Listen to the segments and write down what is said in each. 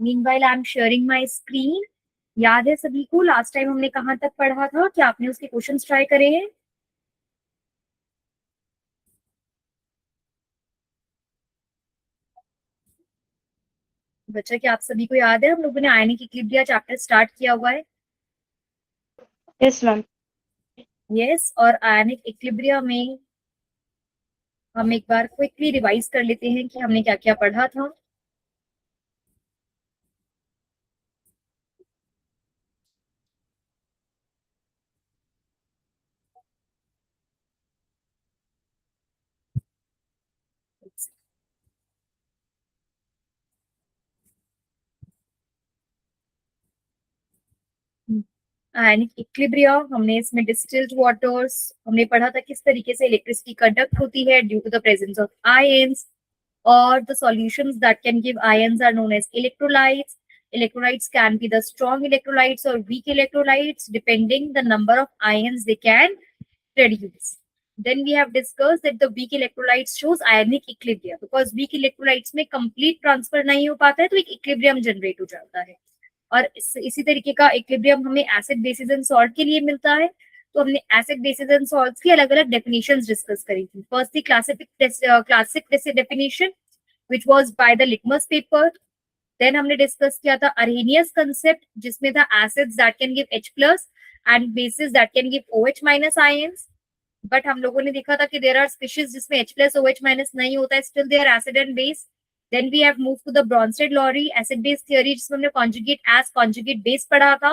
Meanwhile I am sharing my screen. याद है सभी को लास्ट टाइम हमने कहाँ तक पढ़ा था? क्या आपने उसके क्वेश्चंस ट्राई करे हैं? बच्चा, क्या आप सभी को याद है? हम लोगों ने आयनिक इक्विलिब्रिया चैप्टर स्टार्ट किया हुआ है। Yes ma'am. यस, और आयनिक इक्विलिब्रिया में हम एक बार क्विकली रिवाइज कर लेते हैं कि हमने क्या क्या पढ़ा था। आयनिक इक्विलिब्रिया, हमने इसमें डिस्टिल्ड वाटर्स हमने पढ़ा था किस तरीके से इलेक्ट्रिसिटी कंडक्ट होती है due to the presence of ions, or the solutions that can give ions are known as electrolytes. Electrolytes can be the strong electrolytes or weak electrolytes depending the number of ions they can produce. Then we have discussed that the weak electrolytes shows ionic equilibrium because weak electrolytes में complete transfer नहीं हो पाता है तो एक equilibrium generate हो जाता है। और इसी तरीके का इक्विलिब्रियम हमें एसिड बेसिस एंड सॉल्ट के लिए मिलता है। तो हमने एसिड बेसिस एंड सॉल्ट्स की अलग अलग डेफिनेशंस डिस्कस करी थी। फर्स्ट थी classic definition which was by the litmus paper. Then हमने डिस्कस किया था अरहेनियस कंसेप्ट जिसमें था acids that can give H+ and bases that can give OH- ions. But हम लोगों ने देखा था कि देयर आर स्पीशीज जिसमें H+ OH- नहीं होता है, still they are acid and base. Then we have moved to the Bronsted-Lowry acid-base theory जिसमें हमने conjugate as conjugate base पढ़ा था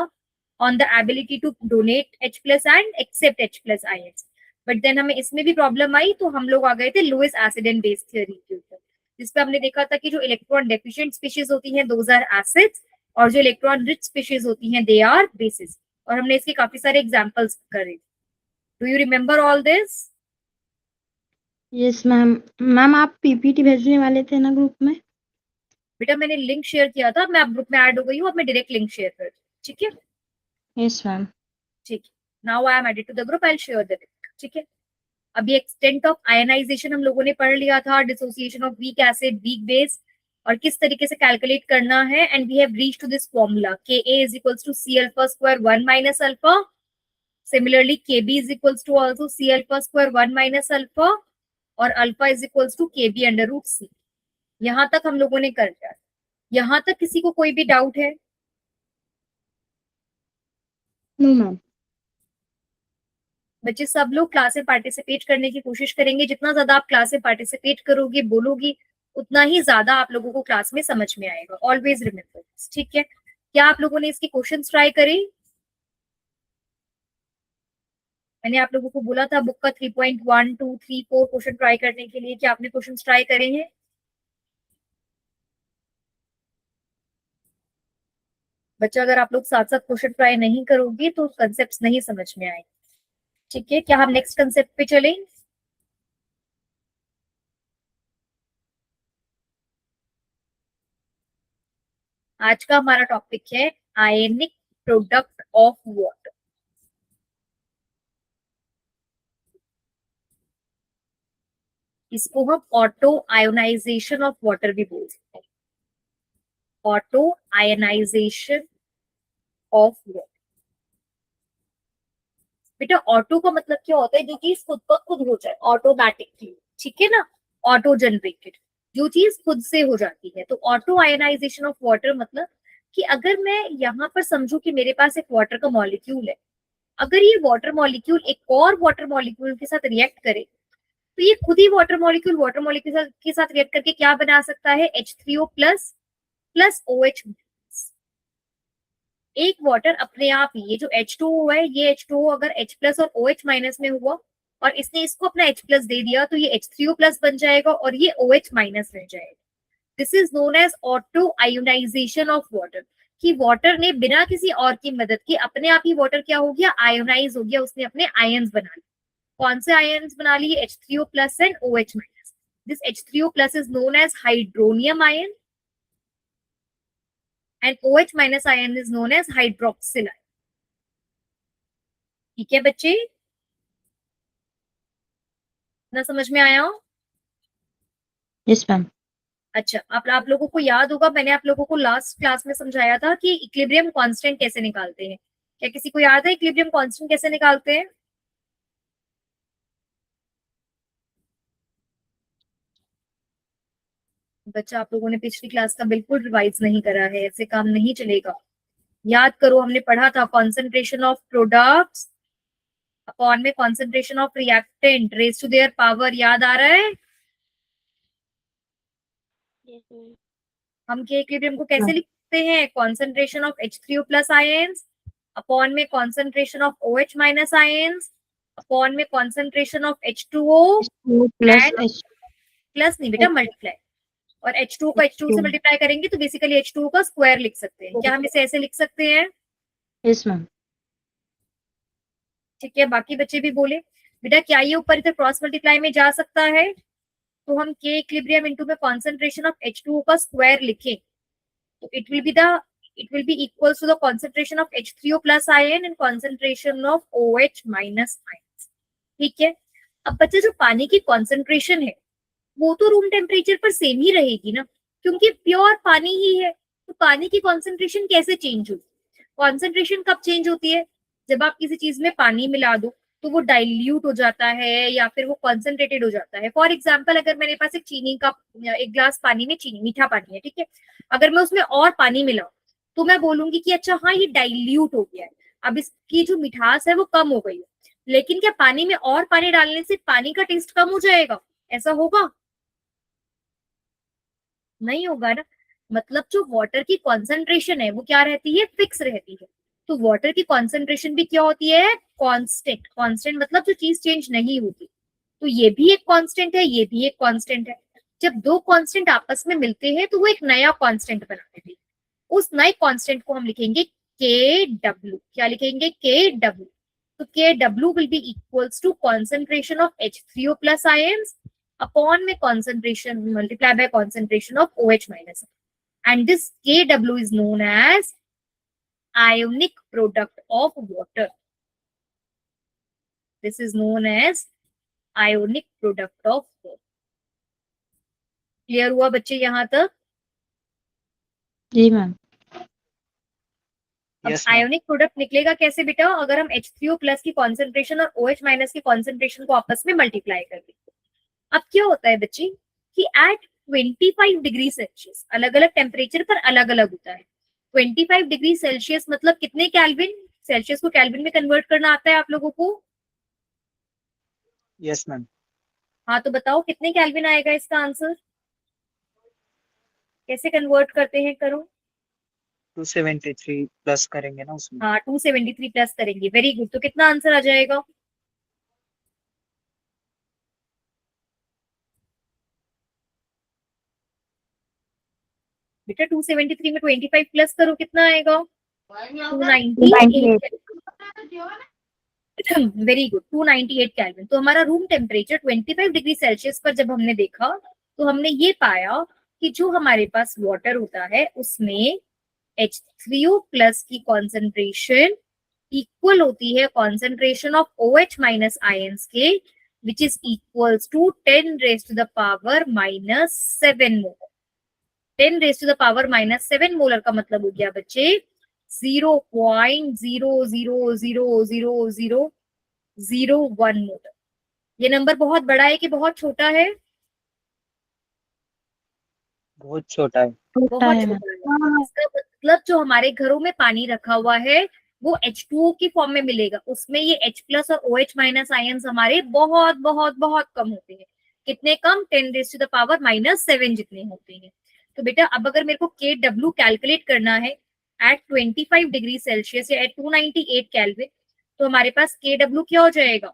on the ability to donate H+ and accept H+ ions. But then हमें इसमें भी problem आई तो हम लोग आ गए थे Lewis acid and base theory के ऊपर, जिसपे हमने देखा था कि जो इलेक्ट्रॉन डेफिशिएंट स्पीशीज होती हैं दोज आर एसिड्स और जो इलेक्ट्रॉन रिच स्पीशीज होती हैं दे आर बेसिस। और हमने इसके काफी सारे एग्जांपल्स करे। Do you remember all this? Yes ma'am. Ma'am आप पीपीटी भेजने वाले थे ना ग्रुप में? बेटा मैंने लिंक शेयर किया था, मैं अब ग्रुप में ऐड हो गई हूँ, अब मैं डायरेक्ट लिंक शेयर कर, ठीक है? Yes ma'am. ठीक है, now I am added to the group, I will share the link, ठीक है? अभी एक्सटेंट ऑफ आयनाइजेशन हम लोगों ने पढ़ लिया था, dissociation of weak acid weak base और किस तरीके से कैलकुलेट करना है। And we have reached to this formula Ka is equals to C alpha square 1 minus alpha. Similarly Kb is equals to also C alpha square 1 minus alpha और alpha is equals to Kb under root C। यहां तक हम लोगों ने कर लिया। यहां तक किसी को कोई भी डाउट है? No ma'am. बच्चे सब लोग क्लास में पार्टिसिपेट करने की कोशिश करेंगे। जितना ज्यादा आप क्लास में पार्टिसिपेट करोगे बोलोगी उतना ही ज्यादा आप लोगों को क्लास में समझ में आएगा। ऑलवेज रिमेम्बर, ठीक है? क्या आप लोगों ने इसके क्वेश्चंस ट्राई करे? मैंने आप लोगों को बोला था बुक का 3.1 2 3 4 क्वेश्चन ट्राई करने के लिए। क्या आपने क्वेश्चन ट्राई करे हैं? बच्चा, अगर आप लोग साथ साथ क्वेश्चन ट्राई नहीं करोगे तो कंसेप्ट नहीं समझ में आएंगे, ठीक है? क्या हम नेक्स्ट कंसेप्ट पे चलें? आज का हमारा टॉपिक है आयनिक प्रोडक्ट ऑफ वाटर। इसको हम ऑटो आयोनाइजेशन ऑफ वाटर भी बोल सकते हैं। Auto ionisation of water. बेटा ऑटो का मतलब क्या होता है? जो चीज खुद ब खुद हो जाए ऑटोमेटिकली, ठीक है ना? ऑटो जनरेटेड, जो चीज खुद से हो जाती है। तो ऑटो आयोनाइजेशन ऑफ वाटर मतलब कि अगर मैं यहाँ पर समझू कि मेरे पास एक वाटर का मॉलिक्यूल है, अगर ये वाटर मॉलिक्यूल एक और वाटर मॉलिक्यूल के साथ रिएक्ट करे तो ये खुद ही वाटर मॉलिक्यूल के साथ रिएक्ट करके क्या बना सकता है? H3O plus plus OH। एक वाटर अपने आप ही, ये जो H2O है, ये H2O अगर H+ और OH- में हुआ और इसने इसको अपना H+ दे दिया तो ये H3O+ बन जाएगा और ये OH- रह जाएगा। This is known as auto ionisation of water, कि वाटर ने बिना किसी और की मदद के अपने आप ही वाटर क्या हो गया? आयोनाइज हो गया, उसने अपने आयंस बना लिए। कौन से आयंस बना लिए? H3O+ and OH-। This H3O+ is known as hydronium ion and OH- ion is known as hydroxyl ion। ठीक है बच्चे, ना समझ में आया हो? Yes ma'am. अच्छा, आप लोगों को याद होगा, मैंने आप लोगों को लास्ट क्लास में समझाया था कि इक्विलिब्रियम कांस्टेंट कैसे निकालते हैं। क्या किसी को याद है इक्विलिब्रियम कांस्टेंट कैसे निकालते हैं? बच्चा, आप लोगों ने पिछली क्लास का बिल्कुल रिवाइज नहीं करा है, ऐसे काम नहीं चलेगा। याद करो, हमने पढ़ा था कॉन्सेंट्रेशन ऑफ प्रोडक्ट्स अपॉन में concentration of reactant raise to their power. याद आ रहा है? Yes, ma'am. हम के इक्विलिब्रियम को कैसे लिखते हैं? Concentration of H3O plus ions upon में concentration of OH minus ions upon में concentration of H2O plus and H plus नहीं बेटा, मल्टीप्लाई। और H2 को H2 से मल्टीप्लाई करेंगे तो बेसिकली H2 का स्क्वायर लिख सकते हैं। क्या हम इसे ऐसे लिख सकते हैं? Yes ma'am. ठीक है, बाकी बच्चे भी बोले बेटा क्या ये ऊपर इधर क्रॉस मल्टीप्लाई में जा सकता है? तो हम के इक्विलिब्रियम इनटू में कॉन्सेंट्रेशन ऑफ H2O का स्क्वायर लिखें तो it will be equals to the concentration of H3O plus ion and concentration of OH minus ions। ठीक है, अब बच्चे जो पानी की कॉन्सेंट्रेशन है वो तो रूम टेम्परेचर पर सेम ही रहेगी ना, क्योंकि प्योर पानी ही है। तो पानी की कॉन्सेंट्रेशन कैसे चेंज होगी? कॉन्सेंट्रेशन कब चेंज होती है? जब आप किसी चीज में पानी मिला दो तो वो डाइल्यूट हो जाता है या फिर वो कॉन्सेंट्रेटेड हो जाता है। फॉर एग्जाम्पल, अगर मेरे पास एक चीनी का एक ग्लास पानी में चीनी मीठा पानी है, ठीक है, अगर मैं उसमें और पानी मिलाऊं तो मैं बोलूंगी कि अच्छा हाँ ये डाइल्यूट हो गया है, अब इसकी जो मिठास है वो कम हो गई है। लेकिन क्या पानी में और पानी डालने से पानी का टेस्ट कम हो जाएगा? ऐसा होगा? नहीं होगा ना। मतलब जो वाटर की कॉन्सेंट्रेशन है वो क्या रहती है? फिक्स रहती है। तो वाटर की कॉन्सेंट्रेशन भी क्या होती है? कांस्टेंट। कांस्टेंट मतलब जो चीज चेंज नहीं होती। तो ये भी एक कांस्टेंट है, ये भी एक कांस्टेंट है। जब दो कांस्टेंट आपस में मिलते हैं तो वो एक नया कांस्टेंट बनाते हैं। उस नए कांस्टेंट को हम लिखेंगे के डब्ल्यू। क्या लिखेंगे? के डब्ल्यू। तो K W will be equals to concentration of H3O plus ions upon में concentration multiplied by concentration of OH minus, and this Kw is known as ionic product of water. This is known as ionic product of water. Clear हुआ बच्चे यहाँ तक? जी ma'am. अब Yes, ma'am. Ionic product निकलेगा कैसे बेटा? अगर हम H3O प्लस की कॉन्सेंट्रेशन और OH माइनस की कॉन्सेंट्रेशन को आपस में मल्टीप्लाई कर दें। अब क्या होता है बच्चे कि एट 25 डिग्री सेल्सियस, अलग अलग टेम्परेचर पर अलग अलग होता है। 25 डिग्री सेल्सियस मतलब कितने केल्विन? सेल्सियस को केल्विन में कन्वर्ट करना आता है आप लोगों को? Yes, ma'am. हाँ, तो बताओ कितने केल्विन आएगा इसका आंसर? कैसे कन्वर्ट करते हैं, करो। 273 प्लस करेंगे ना उसमें। हाँ, 273 प्लस करेंगे। Very good. तो कितना आंसर आ जाएगा? बेटा 273 में 25 प्लस करो, कितना आएगा? 298। Very good, 298 kelvin. तो हमारा रूम टेम्परेचर 25 डिग्री सेल्सियस पर जब हमने देखा तो हमने ये पाया कि जो हमारे पास वाटर होता है उसमें H3O प्लस की कॉन्सेंट्रेशन इक्वल होती है concentration of OH minus ions के, which is equals to 10 raise to the power -7 molar. 10 raise to the power -7 molar का मतलब हो गया बच्चे 0.0000001 मोलर। ये नंबर बहुत बड़ा है कि बहुत छोटा है? बहुत छोटा है। बहुत छोटा है। इसका मतलब जो हमारे घरों में पानी रखा हुआ है वो H2O की फॉर्म में मिलेगा, उसमें ये H प्लस और OH माइनस आयंस हमारे बहुत बहुत बहुत कम होते हैं। कितने कम? 10 रेज टू द पावर -7 जितने होते हैं। तो बेटा अब अगर मेरे को KW कैलकुलेट करना है एट 25 डिग्री सेल्सियस या एट 298 केल्विन, तो हमारे पास KW क्या हो जाएगा?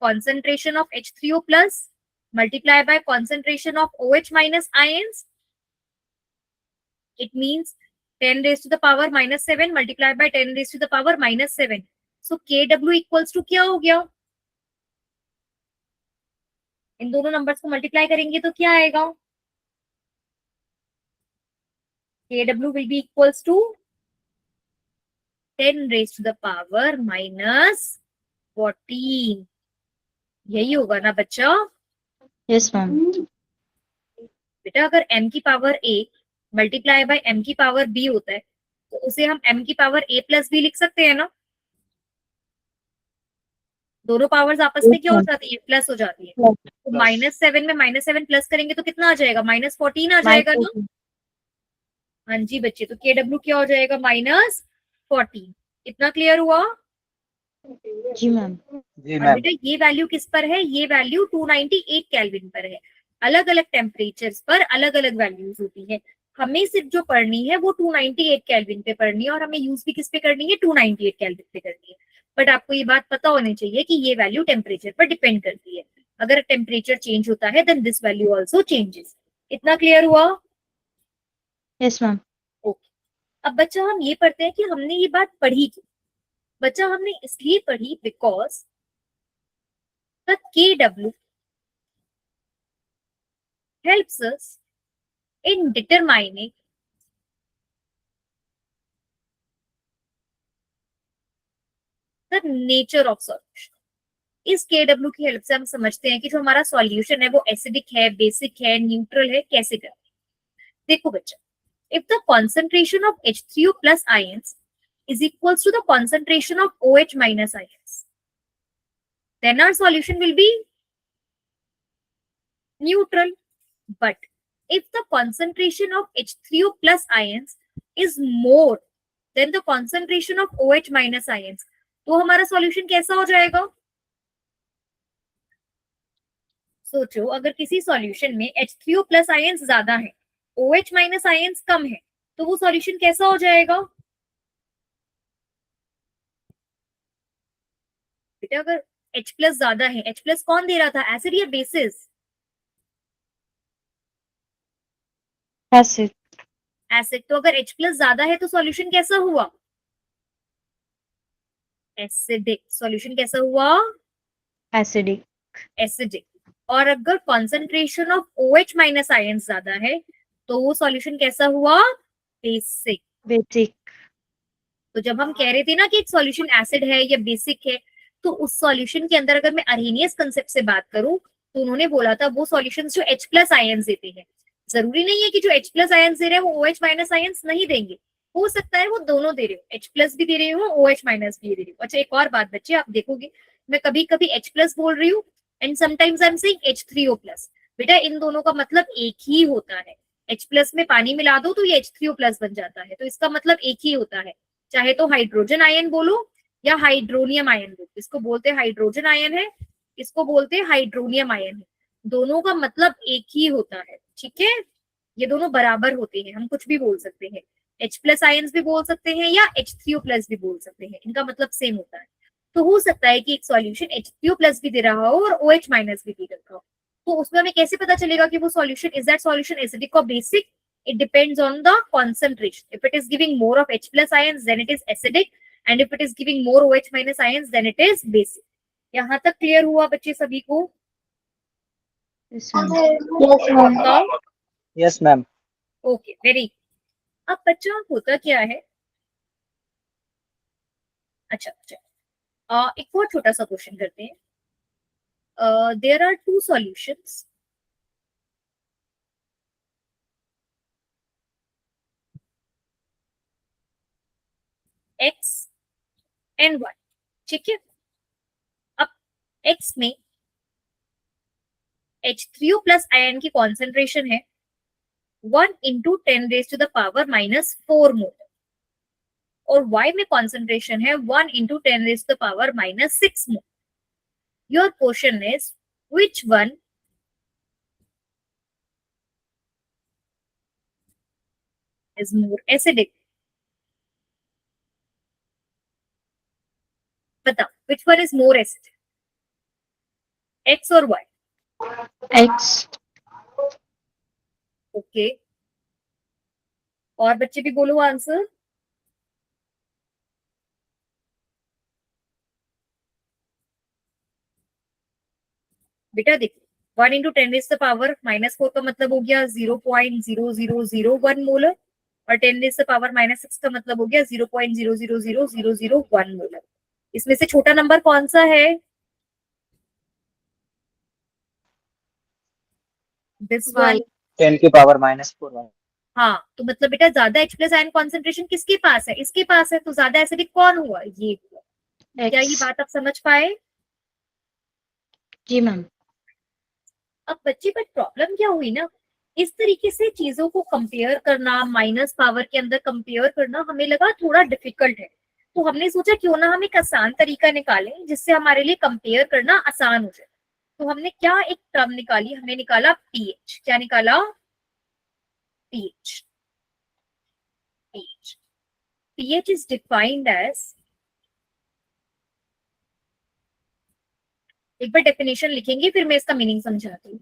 Concentration of H3O plus multiply by concentration of OH minus ions. It means 10 raised to the power -7 multiplied by 10 raised to the power -7. So KW equals to क्या हो गया? इन दोनों नंबर्स को मल्टीप्लाई करेंगे तो क्या आएगा? KW will be equals to 10 raised to the power -14. यही होगा ना बच्चा? Yes ma'am. बेटा अगर m की power a multiply bye m की पावर b होता है तो उसे हम m की पावर a प्लस b लिख सकते हैं ना। दोनों पावर्स आपस में क्या हो जाती है, प्लस हो जाती है। तो -7 में -7 प्लस करेंगे तो कितना आ जाएगा, -14 आ जाएगा ना। हाँ जी बच्चे, तो KW क्या हो जाएगा, -14। इतना क्लियर हुआ। जी मैम। जी और मैम। बेटा ये वैल्यू किस पर है, ये वैल्यू 298 केल्विन पर है। अलग अलग टेम्परेचर्स पर अलग अलग वैल्यूज होती है। हमें सिर्फ जो पढ़नी है वो 298 केल्विन पे पढ़नी है, और हमें यूज भी किस पे करनी है, 298 केल्विन पे करनी है। बट आपको ये बात पता होनी चाहिए कि ये वैल्यू टेम्परेचर पर डिपेंड करती है। अगर टेम्परेचर चेंज होता है then this value also changes. इतना क्लियर हुआ। Yes ma'am. ओके, अब बच्चा हम ये पढ़ते हैं कि हमने ये बात पढ़ी क्यों। बच्चा हमने इसलिए पढ़ी because the KW helps us in determining the nature of solution. इस KW की हेल्प से हम समझते हैं कि जो हमारा सॉल्यूशन है वो एसिडिक है, बेसिक है, न्यूट्रल है, कैसे करते हैं। देखो बच्चा, if the concentration of H3O plus ions is equals to the concentration of OH minus ions, then our solution will be neutral. But if the concentration of H3O plus ions is more than the concentration of OH minus ions, तो हमारा solution कैसा हो जाएगा। सोचो अगर किसी solution में H3O plus ions ज्यादा है, OH माइनस आयंस कम है, तो वो सॉल्यूशन कैसा हो जाएगा। बेटा अगर H प्लस ज्यादा है, H प्लस कौन दे रहा था, एसिड या बेसिस। एसिड। एसिड। तो अगर H प्लस ज्यादा है तो सॉल्यूशन कैसा हुआ, एसिडिक। सॉल्यूशन कैसा हुआ, एसिडिक। एसिडिक। और अगर concentration of OH minus ions ज्यादा है तो वो सॉल्यूशन कैसा हुआ, बेसिक। बेसिक। तो जब हम कह रहे थे ना कि एक सॉल्यूशन एसिड है या बेसिक है, तो उस सॉल्यूशन के अंदर अगर मैं अरहेनियस कंसेप्ट से बात करूं तो उन्होंने बोला था वो सॉल्यूशंस जो H प्लस आयंस देते हैं, जरूरी नहीं है कि जो H प्लस आयंस दे रहे हैं वो OH माइनस आयंस नहीं देंगे, हो सकता है वो दोनों दे रहे हो, H प्लस भी दे रहे हो, OH माइनस भी दे रहे हो। अच्छा एक और बात बच्चे, आप देखोगे मैं कभी कभी H प्लस बोल रही हूँ and sometimes I am saying H3O plus. बेटा इन दोनों का मतलब एक ही होता है। H प्लस में पानी मिला दो तो ये H3O प्लस बन जाता है, तो इसका मतलब एक ही होता है। चाहे तो हाइड्रोजन आयन बोलो या हाइड्रोनियम आयन बोलो, इसको बोलते हैं हाइड्रोजन आयन है, इसको बोलते हैं हाइड्रोनियम आयन है। दोनों का मतलब एक ही होता है, ठीक है। ये दोनों बराबर होते हैं, हम कुछ भी बोल सकते हैं, H प्लस आयन्स भी बोल सकते हैं या H3O प्लस भी बोल सकते हैं, इनका मतलब सेम होता है। तो हो सकता है कि एक सॉल्यूशन H3O प्लस भी दे रहा हो और OH माइनस भी दे रहा हो, तो उसमें हमें कैसे पता चलेगा कि वो solution is that solution acidic और basic. It depends on the concentration. If it is giving more of H plus ions, then it is acidic, and if it is giving more OH minus ions, then it is basic. यहाँ तक clear हुआ बच्चे सभी को। Yes ma'am. Yes ma'am. Okay very. अब बच्चा होता क्या है, अच्छा अच्छा एक और छोटा सा क्वेश्चन करते हैं। There are two solutions, X and Y, ठीक है। अब X में H3O प्लस आयन की कॉन्सेंट्रेशन है 1 into 10 raised to the power -4 मोल, और Y में कॉन्सेंट्रेशन है 1 into 10 raised to the power -6 mole. Your question is which one is more acidic। बताओ which one is more acidic, X और Y। X. Okay और बच्चे भी बोलो आंसर। बेटा देखो 1 into 10 raised to the power -4 का मतलब हो गया 0.0001 मोलर, और 10 raised to the power -6 का मतलब हो गया 0.000001 मोलर। इसमें से छोटा नंबर कौन सा है, दिस वन। 10⁻⁴। हाँ, तो मतलब बेटा ज्यादा H प्लस आयन कॉन्सेंट्रेशन किसके पास है? इसके पास है, तो ज्यादा एसिडिक कौन हुआ? ये हुआ। क्या ये X। बात आप समझ पाए? जी मैम। अब बच्चे पर प्रॉब्लम क्या हुई ना, इस तरीके से चीजों को कंपेयर करना, माइनस पावर के अंदर कंपेयर करना हमें लगा थोड़ा डिफिकल्ट है। तो हमने सोचा क्यों ना हम एक आसान तरीका निकालें जिससे हमारे लिए कंपेयर करना आसान हो जाए। तो हमने क्या एक टर्म निकाली, हमने निकाला पीएच। क्या निकाला? PH. pH. pH is defined as, एक बार डेफिनेशन लिखेंगे फिर मैं इसका मीनिंग समझाती हूँ।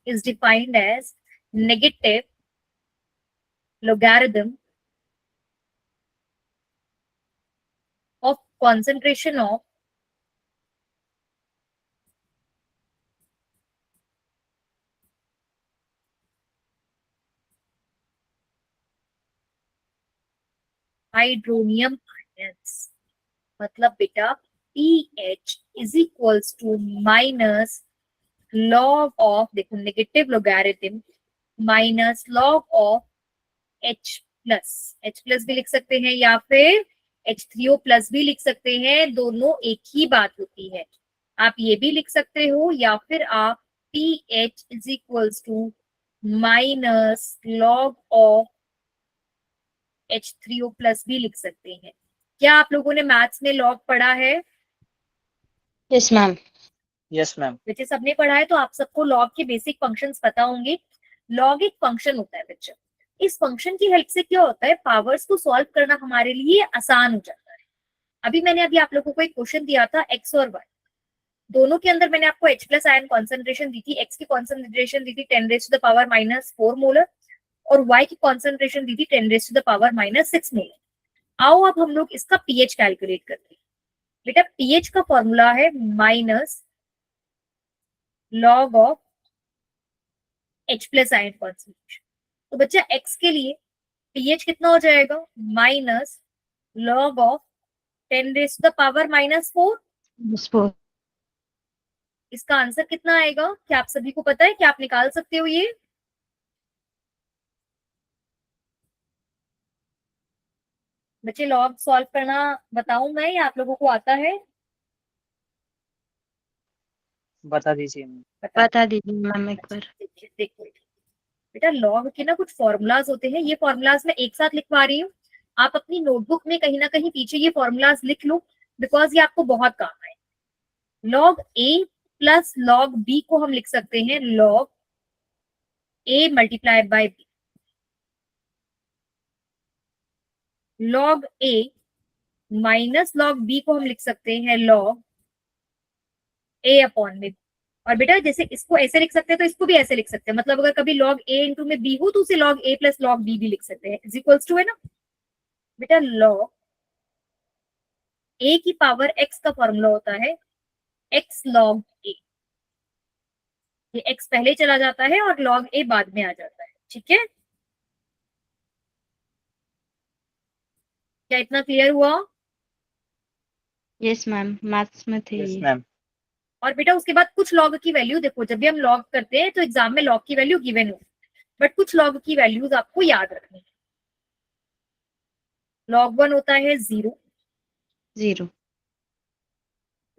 Is defined as negative logarithm of concentration of hydronium ions. मतलब बेटा pH is equals to minus log of, देखो negative logarithm minus log of H plus. H plus भी लिख सकते हैं या फिर H3O प्लस भी लिख सकते हैं, दोनों एक ही बात होती है। आप ये भी लिख सकते हो या फिर आप pH is equals to minus log of H3O plus भी लिख सकते हैं। क्या आप लोगों ने मैथ्स में लॉग पढ़ा है? Yes ma'am. Yes ma'am. वैसे सबने पढ़ा है तो आप सबको लॉग के बेसिक फंक्शंस पता होंगे। लॉग एक फंक्शन होता है बच्चा। इस फंक्शन की हेल्प से क्या होता है, पावर्स को सॉल्व करना हमारे लिए आसान हो जाता है। अभी आप लोगों को एक क्वेश्चन दिया था एक्स और वाई, दोनों के अंदर मैंने आपको H प्लस आयन कॉन्सेंट्रेशन दी थी। एक्स की कॉन्सेंट्रेशन दी थी 10⁻⁻⁴ मोलर और y की कॉन्सेंट्रेशन दी थी 10⁻⁻⁶ मोलर। आओ अब हम लोग इसका pH कैलकुलेट करते हैं। बेटा pH का फॉर्मूला है minus log of H plus ion concentration. तो बच्चा x के लिए pH कितना हो जाएगा? Minus log of 10⁻⁻⁴। स्पोर्ट। इसका आंसर कितना आएगा? क्या आप सभी को पता है? क्या आप निकाल सकते हो ये? बच्चे लॉग सॉल्व करना बताऊं मैं या आप लोगों को आता है? बता दीजिए मैम। बता दीजिए मैम एक बार। देखिए देखो बेटा, लॉग के ना कुछ फॉर्मूलाज होते हैं, ये फॉर्मूलाज मैं एक साथ लिखवा रही हूँ। आप अपनी नोटबुक में कहीं ना कहीं पीछे ये फॉर्मूलाज लिख लो, बिकॉज ये आपको बहुत काम आए। Log a plus log b को हम लिख सकते हैं log a multiply by b. Log a minus log b को हम लिख सकते हैं लॉग ए अपॉन में। और बेटा जैसे इसको ऐसे लिख सकते हैं तो इसको भी ऐसे लिख सकते हैं, मतलब अगर कभी लॉग ए इंटू में बी हो तो उसे log a plus log B भी लिख सकते हैं, इज इक्वल्स टू, है ना बेटा। लॉग ए की पावर एक्स का फॉर्मूला होता है एक्स लॉग ए। ये एक्स पहले चला जाता है और लॉग ए बाद में आ जाता है, ठीक है? क्या इतना क्लियर हुआ? यस मैम, मैथ्स में थे यस ये। मैम। और बेटा उसके बाद कुछ लॉग की वैल्यू देखो, जब भी हम लॉग करते हैं तो एग्जाम में लॉग की वैल्यू गिवन हो, बट कुछ लॉग की वैल्यूज आपको याद रखनी है। लॉग 1 होता है 0, 0।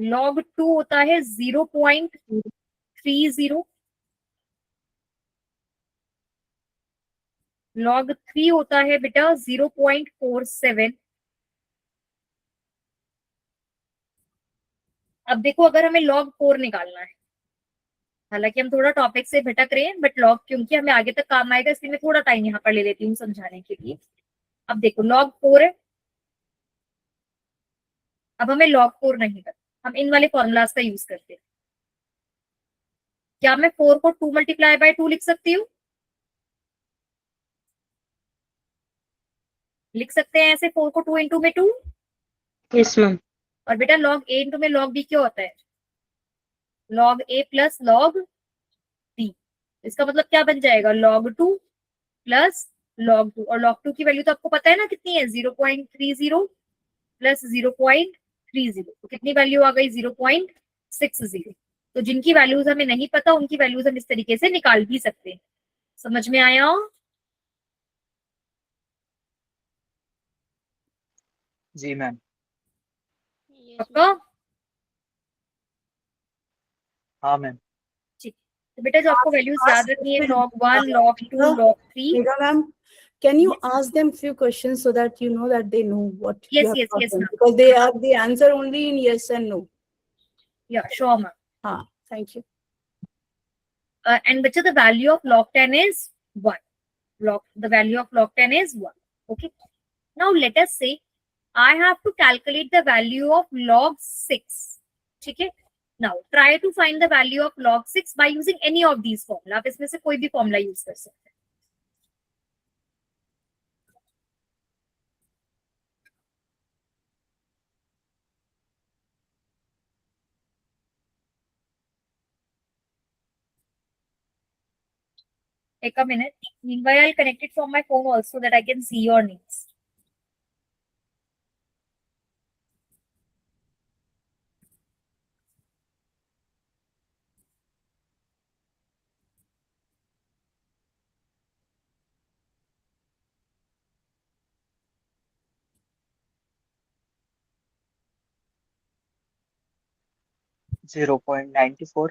लॉग 2 होता है 0.30, लॉग 3 होता है बेटा 0.47। अब देखो अगर हमें लॉग 4 निकालना है, हालांकि हम थोड़ा टॉपिक से भटक रहे हैं बट लॉग क्योंकि हमें आगे तक काम आएगा इसलिए मैं थोड़ा टाइम यहाँ पर ले लेती हूँ समझाने के लिए। अब देखो लॉग 4 है, अब हमें लॉग 4 नहीं करना, हम इन वाले फॉर्मूलाज का यूज करते हैं। क्या मैं 4 को 2 मल्टीप्लाई बाय 2 लिख सकती हूँ? लिख सकते हैं ऐसे 4 को 2 इंटू में 2। Yes ma'am. और बेटा लॉग ए इंटू में लॉग बी क्या होता है? Log a plus log B. इसका मतलब क्या बन जाएगा? Log 2 plus log 2। और लॉग 2 की वैल्यू तो आपको पता है ना कितनी है? 0.30 प्लस 0.30, तो कितनी वैल्यू आ गई? 0.60। तो जिनकी वैल्यूज हमें नहीं पता उनकी वैल्यूज हम इस तरीके से निकाल भी सकते हैं। समझ में आया? जी मैम। यस पक्का? मैम। हाँ मैम। ठीक। तो बेटा जो आपको वैल्यूज याद रखनी है, log 1, log 2, log 3. Megha ma'am, can you Yes. ask them few questions so that you know that they know what you Yes, have yes, taught yes, them? ma'am. Because they are the answer only in yes and no. Yeah, sure, ma'am. Thank you. And beta, the value of log 10 is 1. The value of log 10 is 1. Okay. Now let us say I have to calculate the value of log 6. Okay. Now try to find the value of log 6 by using any of these formula. आप इसमें से कोई भी formula use कर सकते हैं. Take a minute. Meanwhile, I'll connect it from my phone also that I can see your names. Zero point 94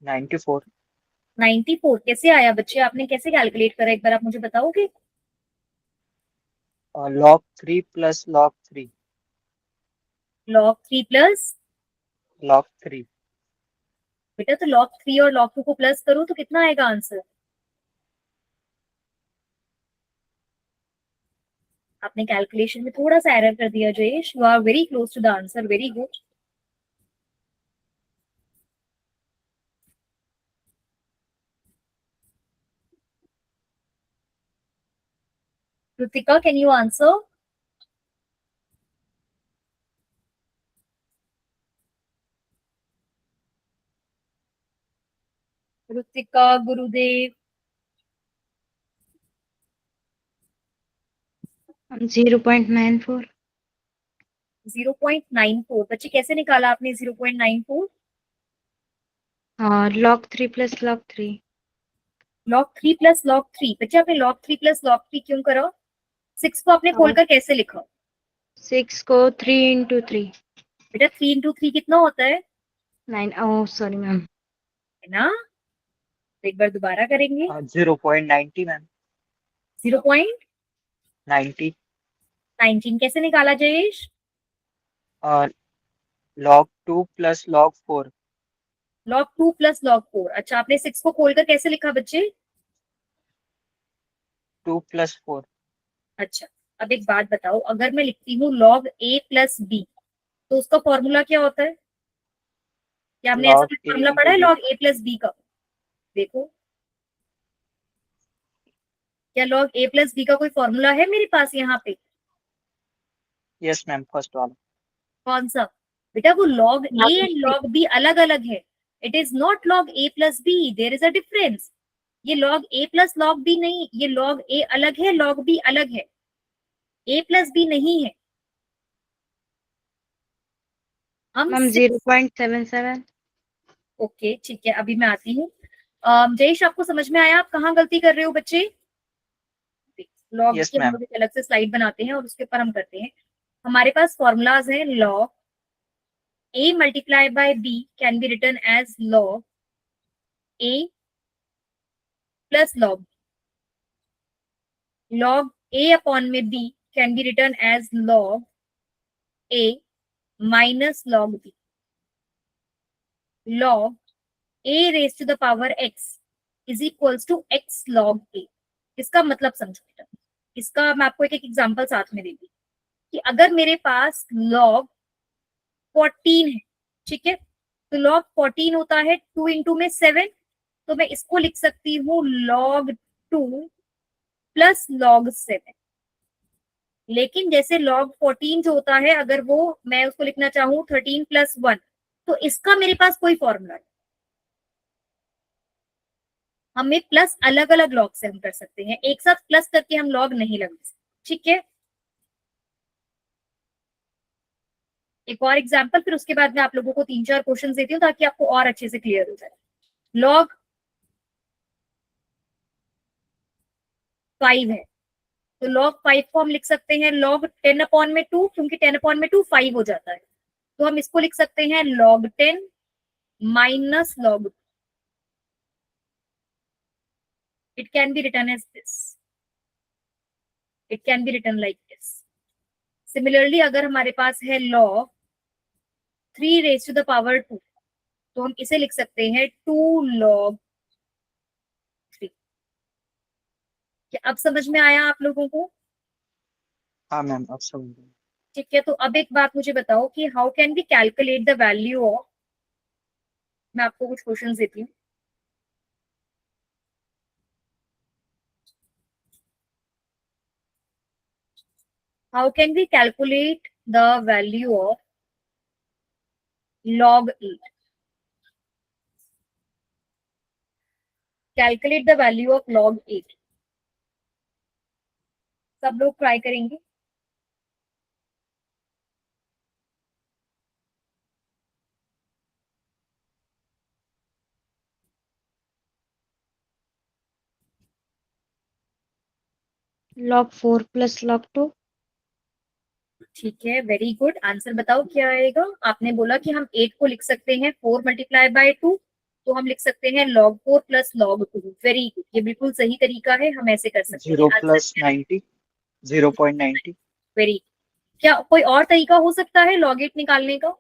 94 0.94 कैसे आया बच्चे? आपने कैसे कैलकुलेट करा? एक बार आप मुझे बताओगे? log 3 plus log 3 log 3 plus log 3 बेटा तो log 3 और log 2 को प्लस करो तो कितना आएगा आंसर? आपने कैलकुलेशन में थोड़ा सा एरर कर दिया Jayesh. You are very close to the answer. Very good. Kritika, can you answer? Kritika, Gurudev. 0.94। 0.94. बच्चे कैसे निकाला आपने 0.94? और log 3 plus log 3। log 3 plus log 3. बच्चे आपने log 3 प्लस log 3 क्यों करा? 6 को आपने खोलकर कैसे लिखा? 6 को 3 into 3। बेटा 3 into 3 कितना होता है? 9। Oh sorry ma'am. है ना? तो एक बार दोबारा करेंगे. 0.90 मैम 0.19 90 कैसे निकाला Jayesh? log 2 plus log 4 log 2 plus log 4. अच्छा आपने 6 को खोलकर कैसे लिखा बच्चे? 2 plus 4 अच्छा अब एक बात बताओ, अगर मैं लिखती हूँ log a प्लस b तो उसका फॉर्मूला क्या होता है? क्या हमने ऐसा log कुछ a फॉर्मूला into पढ़ा है b log a plus b का? देखो क्या log a प्लस b का कोई फॉर्मूला है मेरे पास यहाँ पे? yes मैम फर्स्ट वाला कौन सा? बेटा वो log a and log b अलग अलग है. It is not log a plus b. There is a difference. ये log a plus log b नहीं, ये log a अलग है, log b अलग है. a प्लस b नहीं है. हम मैम 0.77। ओके ठीक है, अभी मैं आती हूँ. जयेश आपको समझ में आया आप कहाँ गलती कर रहे हो बच्चे? लॉग Yes, की हम ma'am. लोग एक अलग से स्लाइड बनाते हैं और उसके ऊपर हम करते हैं. हमारे पास फॉर्मूलाज हैं. Log a multiply by b can be written as log a plus log. log a upon में b can be written as log a minus log b. log a raise to the power x is equals to x log a. इसका मतलब समझो बेटा. इसका मैं आपको एक एक एग्जांपल साथ में देती कि अगर मेरे पास log 14 है, ठीक है, तो log 14 होता है 2 इंटू में 7. तो मैं इसको लिख सकती हूँ log 2 प्लस log 7. लेकिन जैसे log 14 जो होता है अगर वो मैं उसको लिखना चाहूँ 13 प्लस 1 तो इसका मेरे पास कोई फॉर्मूला नहीं. हमें प्लस अलग अलग लॉग से हम कर सकते हैं, एक साथ प्लस करके हम लॉग नहीं लगा सकते. ठीक है, एक और एग्जांपल, फिर उसके बाद में आप लोगों को 3-4 क्वेश्चन देती हूँ ताकि आपको और अच्छे से क्लियर हो जाए. log 5 है, तो log 5 को हम लिख सकते हैं log 10/2, क्योंकि 10/2 5 हो जाता है, तो हम इसको लिख सकते हैं log 10 minus log 2. It can be written as this. It can be written like this. Similarly, अगर हमारे पास है log 3 raised to the power 2, तो हम इसे लिख सकते हैं 2 log 3. क्या अब समझ में आया आप लोगों को? हाँ मैम, अब समझ गए। ठीक है, तो अब एक बात मुझे बताओ कि how can we calculate the value of, मैं आपको कुछ क्वेश्चंस देती हूँ. How can we calculate the value of log 8? Calculate the value of log 8. सब लोग ट्राई करेंगे. log 4 plus log 2. ठीक है, वेरी गुड. आंसर बताओ क्या आएगा. आपने बोला कि हम 8 को लिख सकते हैं 4 मल्टीप्लाई बाय 2, तो हम लिख सकते हैं log 4 plus log 2. Very good, ये बिल्कुल सही तरीका है, हम ऐसे कर सकते 0 हैं. प्लस 90, 0.90। वेरी. क्या कोई और तरीका हो सकता है log 8 निकालने का?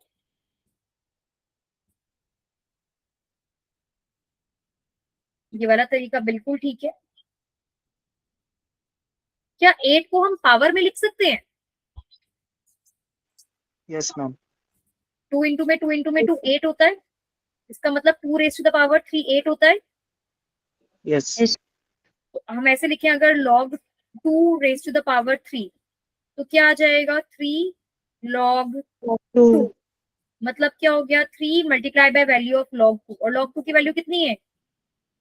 ये वाला तरीका बिल्कुल ठीक है. क्या 8 को हम पावर में लिख सकते हैं? Yes ma'am. 2 इंटू में 2 8 होता है, इसका मतलब 2 रेज टू द पावर 3 8 होता है. यस। Yes. तो हम ऐसे लिखें अगर log 2 raise to the power 3, तो क्या आ जाएगा 3 log log 2. 2. मतलब क्या हो गया 3 multiply by value of log 2, और log 2 की वैल्यू कितनी है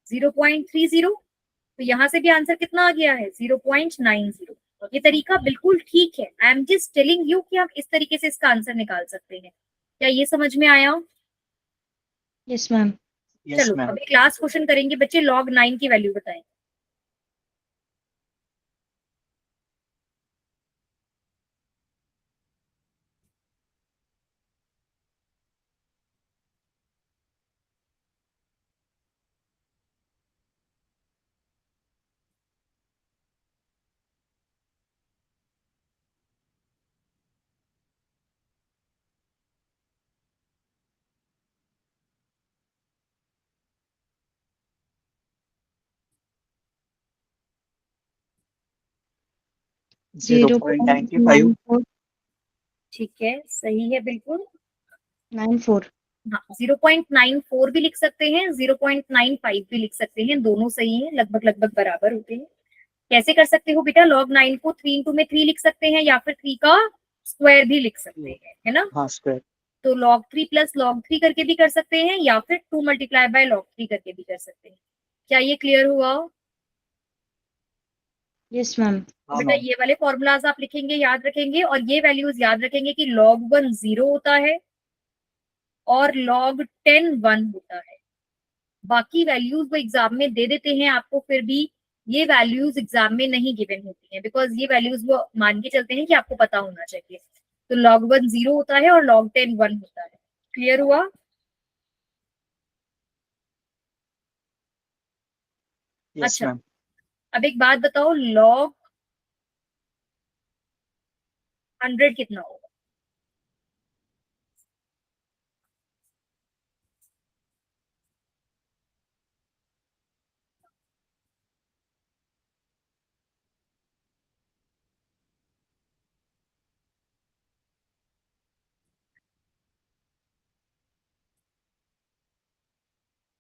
0.30. तो यहां से भी आंसर कितना आ गया है 0.90. ये तरीका बिल्कुल ठीक है. I am just telling you कि हम इस तरीके से इसका आंसर निकाल सकते हैं. क्या ये समझ में आया? Yes, ma'am. यस चलो मैम। अब एक लास्ट क्वेश्चन करेंगे बच्चे. log 9 की वैल्यू बताएं. Zero point 95। 0.94. ठीक है, सही है बिल्कुल. 94. हाँ, 0.94 भी लिख सकते हैं, 0.95 भी लिख सकते हैं, दोनों सही है, लगभग लगभग बराबर होते हैं. कैसे कर सकते हो बेटा? log 9 को 3 इंटू में 3 लिख सकते हैं, या फिर 3 का स्क्वायर भी लिख सकते हैं, है ना. हाँ स्क्वायर। तो log 3 प्लस log 3 करके भी कर सकते हैं, या फिर 2 मल्टीप्लाई बाय log 3 करके भी कर सकते हैं. क्या ये क्लियर हुआ? Yes, ma'am. हाँ बेटा मैम। ये वाले फॉर्मूलाज आप लिखेंगे, याद रखेंगे, और ये वैल्यूज याद रखेंगे कि log 1 0 होता है और log 10 1 होता है. बाकी वैल्यूज वो एग्जाम में दे देते हैं आपको, फिर भी ये वैल्यूज एग्जाम में नहीं गिवन होती हैं, बिकॉज ये वैल्यूज वो मान के चलते हैं कि आपको पता होना चाहिए. तो log 1 0 होता है और log 10 1 होता है. क्लियर हुआ? यस अच्छा, मैम। अब एक बात बताओ, log 100 कितना होगा?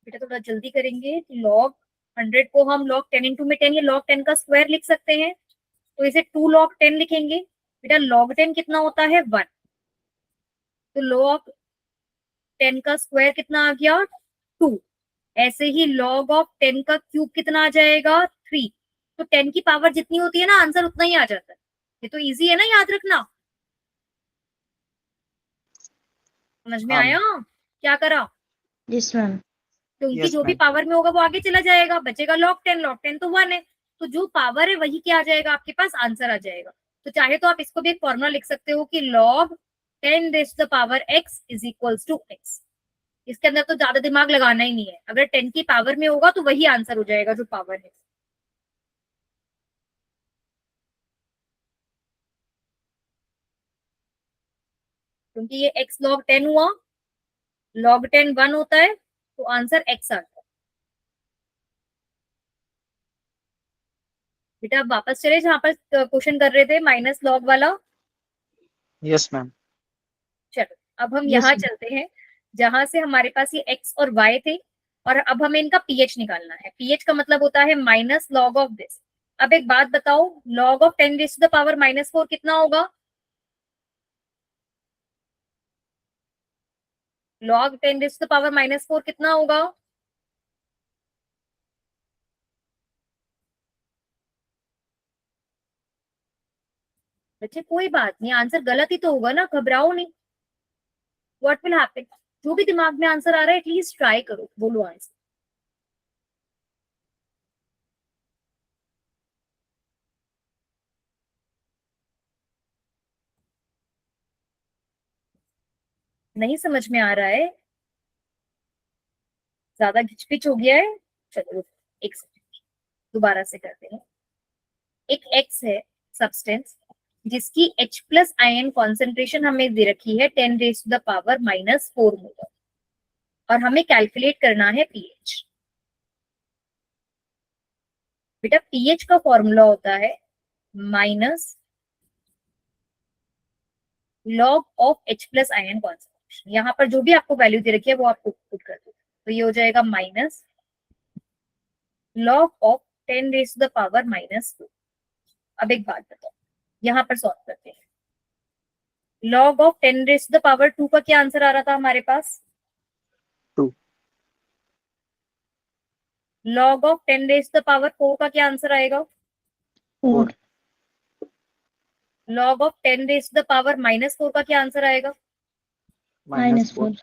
बेटा थोड़ा जल्दी करेंगे. log 100 को हम log 10 इंटू में 10 या log 10 का स्क्वायर लिख सकते हैं, तो इसे 2 log 10 लिखेंगे. बेटा log 10 कितना होता है 1, तो log 10 का स्क्वायर कितना आ गया 2. ऐसे ही log ऑफ 10 का क्यूब कितना आ जाएगा 3. तो 10 की पावर जितनी होती है ना, आंसर उतना ही आ जाता है. ये तो इजी है ना, याद रखना. समझ में हाँ आया क्या करा? Yes, ma'am. क्योंकि Yes, जो भी ma'am. पावर में होगा वो आगे चला जाएगा, बचेगा log 10 तो 1 है, तो जो पावर है वही क्या आ जाएगा आपके पास, आंसर आ जाएगा। तो चाहे तो आप इसको भी एक फॉर्मूला लिख सकते हो कि log 10 raise to the power x is equals to x। इसके अंदर तो ज्यादा दिमाग लगाना ही नहीं है, अगर 10 की पावर में होगा तो वही आंसर हो जाएगा जो पावर है। क्योंकि ये x log 10 हुआ, log 10 1 होता है, तो आंसर x आता है। बेटा अब वापस चले जहां पर क्वेश्चन कर रहे थे माइनस लॉग वाला। Yes, ma'am. चलो अब हम Yes, यहाँ ma'am. चलते हैं जहां से हमारे पास ये x और y थे, और अब हमें इनका pH निकालना है। pH का मतलब होता है माइनस लॉग ऑफ दिस। अब एक बात बताओ, log of 10 raise to the power -4 कितना होगा? Log 10 raise to the power -4 कितना होगा? बच्चे कोई बात नहीं, आंसर गलत ही तो होगा ना, घबराओ नहीं। व्हाट विल हैपन, जो भी दिमाग में आंसर आ रहा है एटलीस्ट ट्राई करो, बोलो आंसर। नहीं समझ में आ रहा है, ज्यादा घिचपिच हो गया है। चलो एक सेकंड, दोबारा से करते हैं। एक एक्स है सब्सटेंस जिसकी H प्लस आयन कॉन्सेंट्रेशन हमें दे रखी है 10 raise to the power -4 molar, और हमें कैलकुलेट करना है pH। बेटा pH का फॉर्मूला होता है minus log of H plus ion concentration. यहाँ पर जो भी आपको वैल्यू दे रखी है वो आपको पुट कर दो, तो ये हो जाएगा minus log of 10 raise to the power -4। अब एक बात बताओ, यहाँ पर सॉल्व करते हैं। Log of 10 raise to the power 2 का क्या आंसर आ रहा था हमारे पास? 2. Log of 10 raise to the power 4 का क्या आंसर आएगा? 4. Log of 10 raise to the power -4 का क्या आंसर आएगा? -4.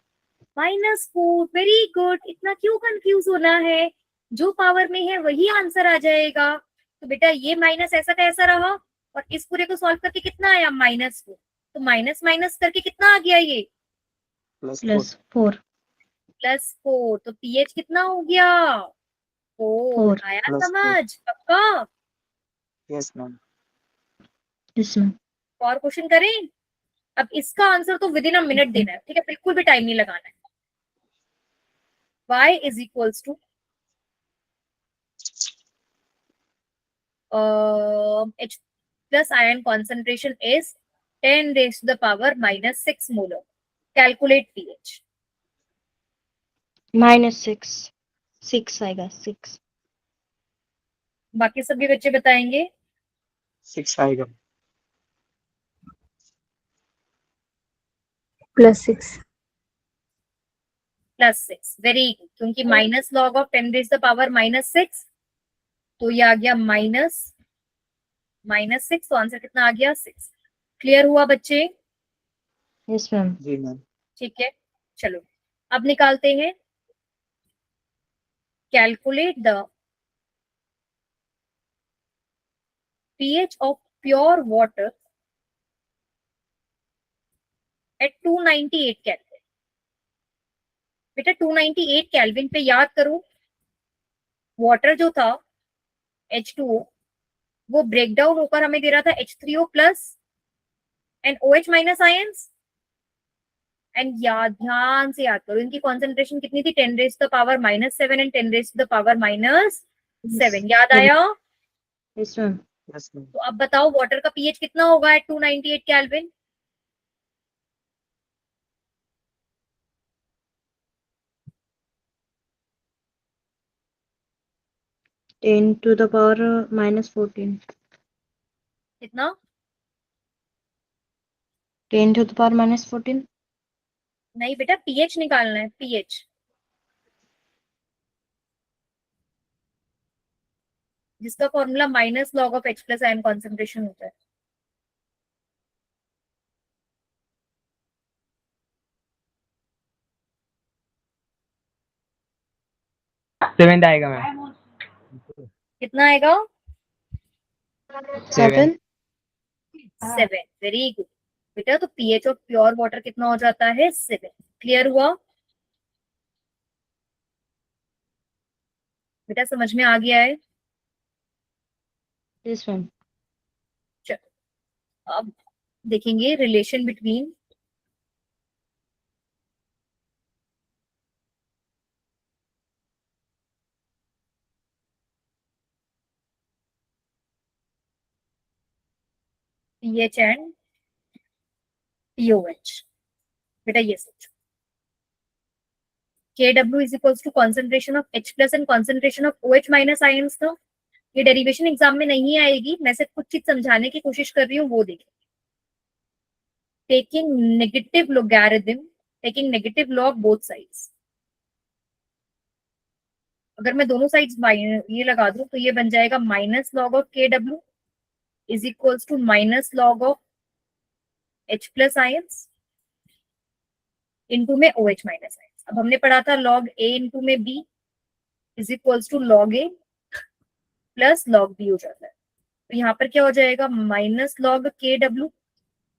-4। वेरी गुड, इतना क्यों कंफ्यूज होना है, जो पावर में है वही आंसर आ जाएगा। तो बेटा ये माइनस ऐसा का ऐसा रहा, और इस पूरे को सॉल्व करके कितना आया? -4। तो माइनस माइनस करके कितना आ गया ये? +4. +4. +4। तो pH कितना हो गया? 4। 4. आया +4. समझ पक्का? Yes, ma'am. Yes, ma'am. और क्वेश्चन करें? अब इसका आंसर तो विद इन अ मिनट देना है, ठीक है, बिल्कुल भी टाइम नहीं लगाना है। y is equals to H plus ion concentration is 10 raised to the power -6 molar. Calculate pH. -6. 6 आएगा 6. बाकी सभी बच्चे बताएंगे। 6 आएगा. +6. +6। वेरी गुड, क्योंकि minus log of 10 raise to the power -6, तो ये आ गया -6, तो आंसर कितना आ गया? 6। क्लियर हुआ बच्चे? Yes, ma'am. जी मैम. ठीक है, चलो अब निकालते हैं। Calculate the pH of pure water at 298 kelvin. बेटा 298 केल्विन पे याद करो, वाटर जो था H2O वो ब्रेक डाउन होकर हमें दे रहा था H3O plus and OH minus ions. And याद, ध्यान से याद करो, इनकी कॉन्सेंट्रेशन कितनी थी? 10 raise to the power -7 and 10 raise to the power -7। याद आया? Yes, ma'am. Yes, ma'am. तो अब बताओ वाटर का pH कितना होगा at 298 kelvin? Ten to the power -14. कितना? 10 to the power -14. नहीं बेटा, pH निकालना है, pH, जिसका formula minus log of H plus ion concentration होता है। 7 आएगा मैम। कितना आएगा? 7. 7। वेरी गुड बेटा। तो पीएच ऑफ प्योर वाटर कितना हो जाता है? 7। क्लियर हुआ बेटा? समझ में आ गया है? Yes, ma'am. चलो अब देखेंगे relation between pH and pOH. बेटा ये सोचो, Kw is equals to concentration of H plus and concentration of OH minus ions था। ये डेरिवेशन एग्जाम में नहीं आएगी, मैं सिर्फ कुछ चीज समझाने की कोशिश कर रही हूँ, वो देखिए। Taking negative logarithm, taking negative log both sides. अगर मैं दोनों साइड्स ये लगा दूं तो ये बन जाएगा minus log of Kw is equals to minus log of H plus ions into में OH माइनस आयंस। अब हमने पढ़ा था लॉग A इनटू में B is equals to log A plus log B हो जाता है। तो यहाँ पर क्या हो जाएगा? Minus log Kw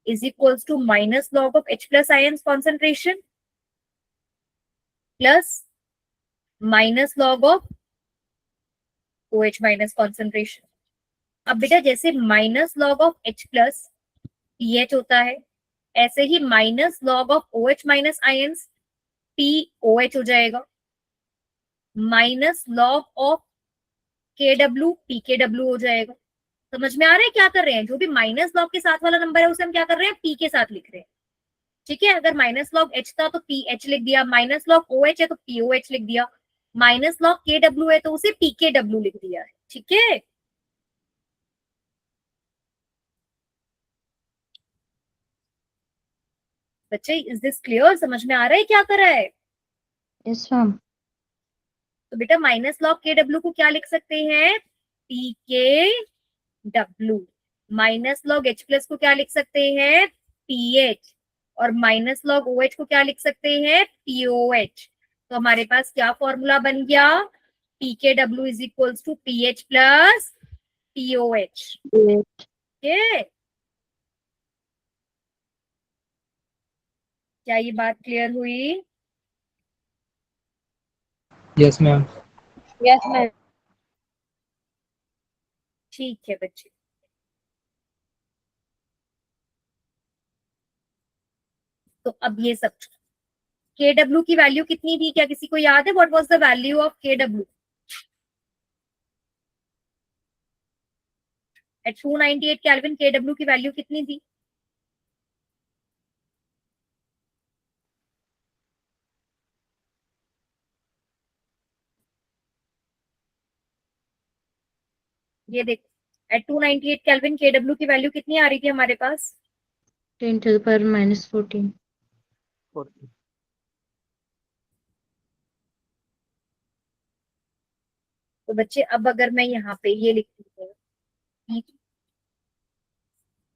is equals to minus log of H plus ions concentration plus minus log of OH minus concentration. अब बेटा जैसे minus log of H plus pH होता है, ऐसे ही minus log of OH minus ions POH हो जाएगा। Minus log of KW PKW हो जाएगा। समझ में आ रहा है क्या कर रहे हैं? जो भी माइनस लॉग के साथ वाला नंबर है उसे हम क्या कर रहे हैं? P के साथ लिख रहे हैं। ठीक है, अगर माइनस लॉग H था तो PH लिख दिया, माइनस लॉग OH है तो POH लिख दिया, माइनस लॉग KW है तो उसे PKW लिख दिया है। ठीक है, बच्चे इज दिस क्लियर? समझ में आ रहा है क्या कर रहा है? Yes, ma'am. तो बेटा माइनस लॉग KW को क्या लिख सकते हैं? PKW। Minus log H plus को क्या लिख सकते हैं? PH। और माइनस लॉग OH को क्या लिख सकते हैं? POH। तो हमारे पास क्या फॉर्मूला बन गया? PKW is equals to PH plus POH। ठीक, क्या ये बात क्लियर हुई? Yes ma'am. Yes, ma'am. ठीक है बच्चे, तो अब ये सब KW की वैल्यू कितनी थी? क्या किसी को याद है? What was the value of KW at 298 kelvin? KW की वैल्यू कितनी थी? ये देख, एट 298 केल्विन KW की वैल्यू कितनी आ रही थी हमारे पास? 10 to the power minus 14. 40. तो बच्चे अब अगर मैं यहाँ पे ये लिखती हूँ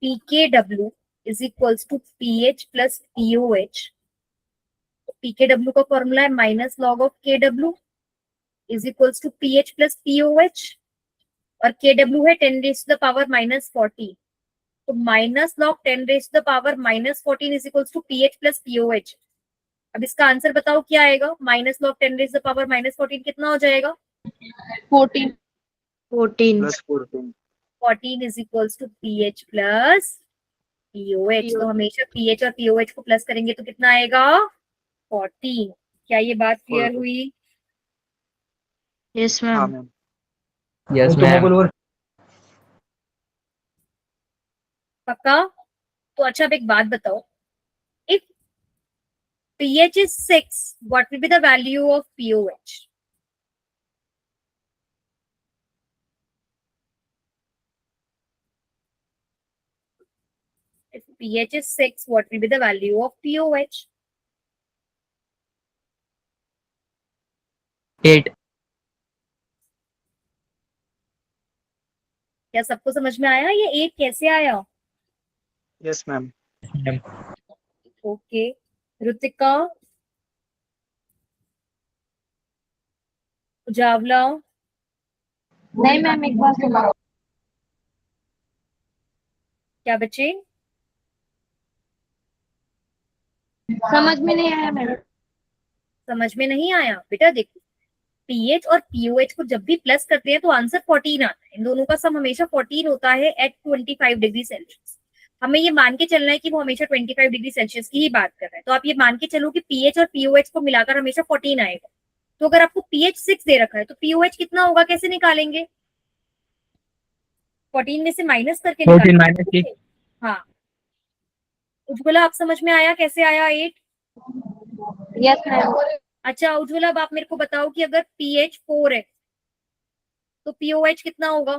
PKW is equals to PH plus POH, तो PKW का फॉर्मूला है minus log of KW is equals to PH plus POH, और KW है 10 raise to the power minus 14। तो minus log 10 raise to the power minus 14 is equals to PH plus POH। अब इसका answer बताओ क्या आएगा? Minus log 10 raise to the power minus 14 कितना हो जाएगा? 14. Plus 14. 14 is equals to PH plus POH। तो हमेशा PH और POH को प्लस करेंगे तो कितना आएगा? 14। क्या ये बात क्लियर 14. हुई? Yes, हाँ ma'am. मैम। Yes ma'am. पक्का? तो अच्छा अब एक बात बताओ, if pH is 6, what will be the value of POH? If pH is 6, what will be the value of POH? 8। क्या सबको समझ में आया? ये 8 कैसे आया? Yes ma'am. ओके, ऋतिका उजावला, नहीं मैम, एक बार सुना। क्या बच्चे? समझ में नहीं आया मैडम। समझ में नहीं आया बेटा? देखो, पीएच और पीओएच को जब भी प्लस करते हैं तो आंसर 14 आता है। इन दोनों का सम हमेशा 14 होता है एट 25 डिग्री सेल्सियस। हमें ये मान के चलना है कि वो हमेशा 25 डिग्री सेल्सियस की ही बात कर रहा है। तो आप ये मान के चलो कि पीएच और पीओएच को मिलाकर हमेशा 14 आएगा। तो अगर आपको पीएच 6 दे रखा है तो पीओएच कितना होगा, कैसे निकालेंगे? 14 में से माइनस करके 14 निकालेंगे। minus 6. हाँ, उज्ज्वला आप समझ में आया कैसे आया 8? Yes ma'am. अच्छा उज्ज्वला, अब आप मेरे को बताओ कि अगर पीएच 4 है तो पीओएच कितना होगा?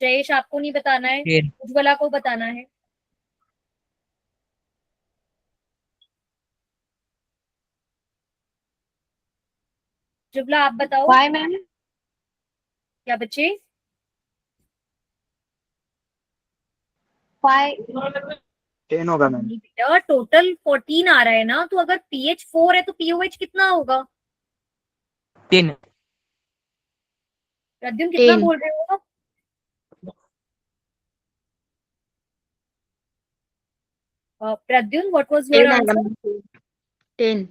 जयेश आपको नहीं बताना है, 10. उज्ज्वला को बताना है। उज्ज्वला आप बताओ। Why ma'am? क्या बच्चे? 5। 10 होगा मैम। नहीं बेटा, टोटल 14 आ रहा है ना, तो अगर पीएच 4 है तो पीओएच कितना होगा? 10. प्रद्युम्न कितना 10। बोल रहे हो आप? Pradyumna what was your 10 answer? आएगा। 10।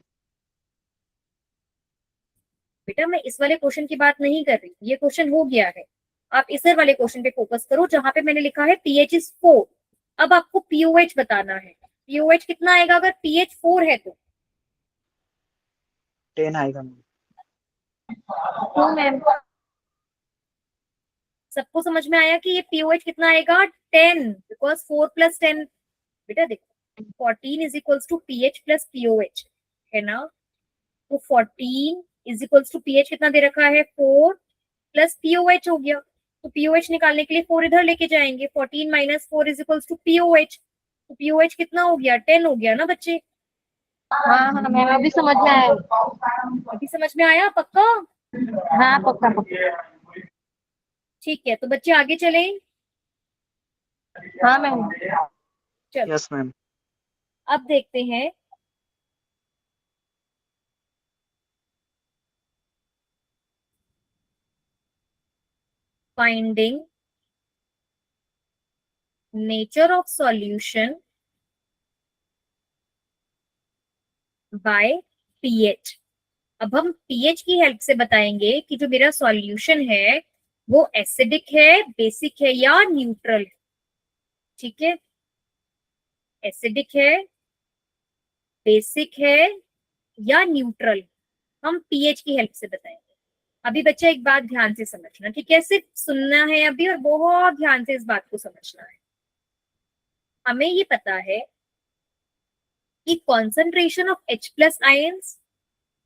बेटा मैं इस वाले क्वेश्चन की बात नहीं कर रही, ये क्वेश्चन हो गया है। आप इस वाले क्वेश्चन पे फोकस करो जहां पे मैंने लिखा है पीएच इज 4। अब आपको पीओएच बताना है। पीओएच कितना आएगा अगर पीएच 4 है तो? 10 आएगा मैम। 2 मैम। सबको समझ में आया कि ये पीओएच कितना आएगा? 10, बिकॉज 4 प्लस 10। बेटा देखो, 14 is equals to pH plus pOH, है ना? तो 14 इज इक्वल्स टू पीएच कितना दे रखा है? 4 प्लस पीओएच हो गया। तो पीओएच निकालने के लिए 4 इधर लेके जाएंगे। 14 minus 4 is equals to pOH. तो पीओएच कितना हो गया? 10 हो गया ना बच्चे? हाँ हाँ मैम, अभी समझ में आया। अभी समझ में आया पक्का? हाँ पक्का पक्का। ठीक है, तो बच्चे आगे चले। हाँ मैम। चलो यस मैम। अब देखते हैं finding nature of solution bye pH. अब हम पीएच की हेल्प से बताएंगे कि जो मेरा सॉल्यूशन है वो एसिडिक है, बेसिक है या न्यूट्रल है। ठीक है, एसिडिक है, बेसिक है या न्यूट्रल, हम पीएच की हेल्प से बताएंगे। अभी बच्चा एक बात ध्यान से समझना, ठीक है? सिर्फ सुनना है अभी और बहुत ध्यान से इस बात को समझना है। हमें ये पता है कि concentration of H plus ions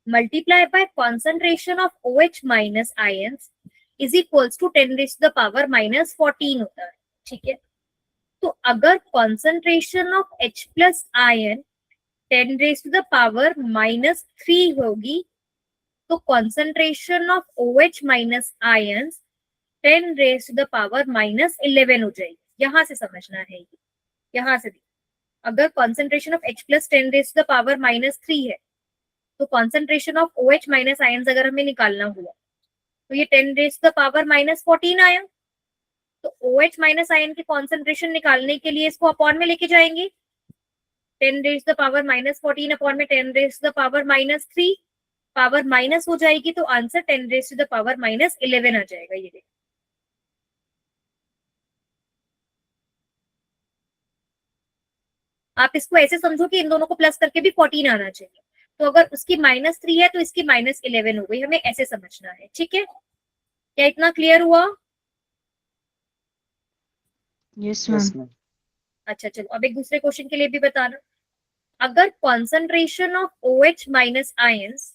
multiply by concentration of OH minus ions is equals to 10 raise to the power minus 14 होता है। ठीक है, तो अगर concentration of H plus ion 10 raise to the power minus 3 होगी तो concentration of OH minus ions 10 raise to the power minus 11 हो जाएगी। यहां से समझना है ये, यहां से अगर concentration of H plus 10 raise to the power minus 3 है तो concentration of OH minus ions अगर हमें निकालना हुआ तो ये 10 raise to the power minus 14 आया। तो OH माइनस आयन की कॉन्सेंट्रेशन निकालने के लिए इसको अपॉन में लेके जाएंगे। 10 raise to the power minus 14 upon में 10 raise to the power minus 3, power minus हो जाएगी तो answer 10 raise to the power minus 11 आ जाएगा। ये देखो, आप इसको ऐसे समझो कि इन दोनों को प्लस करके भी 14 आना चाहिए। तो अगर उसकी माइनस 3 है तो इसकी माइनस 11 हो गई। हमें ऐसे समझना है। ठीक है, क्या इतना क्लियर हुआ? Yes yes ma'am. मैम। अच्छा चलो, अब एक दूसरे क्वेश्चन के लिए भी बताना। अगर concentration of OH minus ions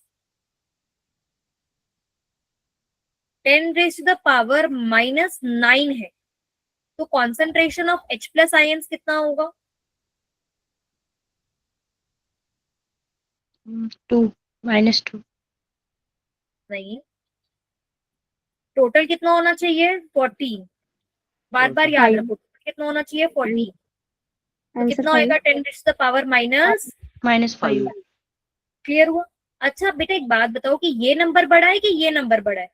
10 raise to the power minus 9 है तो concentration of H plus ions कितना होगा? 2 -2। नहीं, टोटल कितना होना चाहिए? 14। बार बार याद 5। रखो, कितना होना चाहिए? 14। तो आंसर कितना होगा? 10 raise to the power minus -5। Clear हुआ? अच्छा बेटा एक बात बताओ कि ये नंबर बड़ा है कि ये नंबर बड़ा है?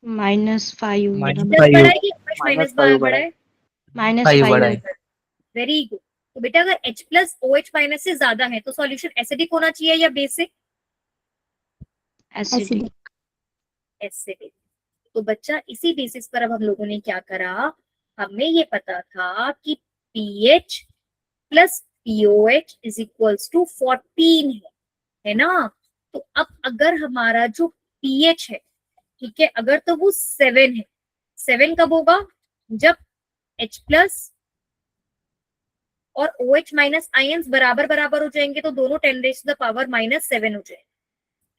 -5 ये -5 प्लस बड़ा है कि माइनस -5 बड़ा है?5 बड़ा है। Very good. तो बेटा अगर H प्लस OH माइनस से ज्यादा है तो सॉल्यूशन एसिडिक होना चाहिए या बेसिक? एसिडिक। एसिडिक। तो बच्चा इसी बेसिस पर अब हम लोगों ने क्या करा, हमें ये पता था कि pH plus POH is equals to 14 है ना? तो अब अगर हमारा जो pH है, ठीक है, अगर तो वो 7 है, 7 कब होगा? जब H प्लस और OH माइनस आयंस बराबर बराबर हो जाएंगे तो दोनों 10⁻⁻7 हो जाएंगे।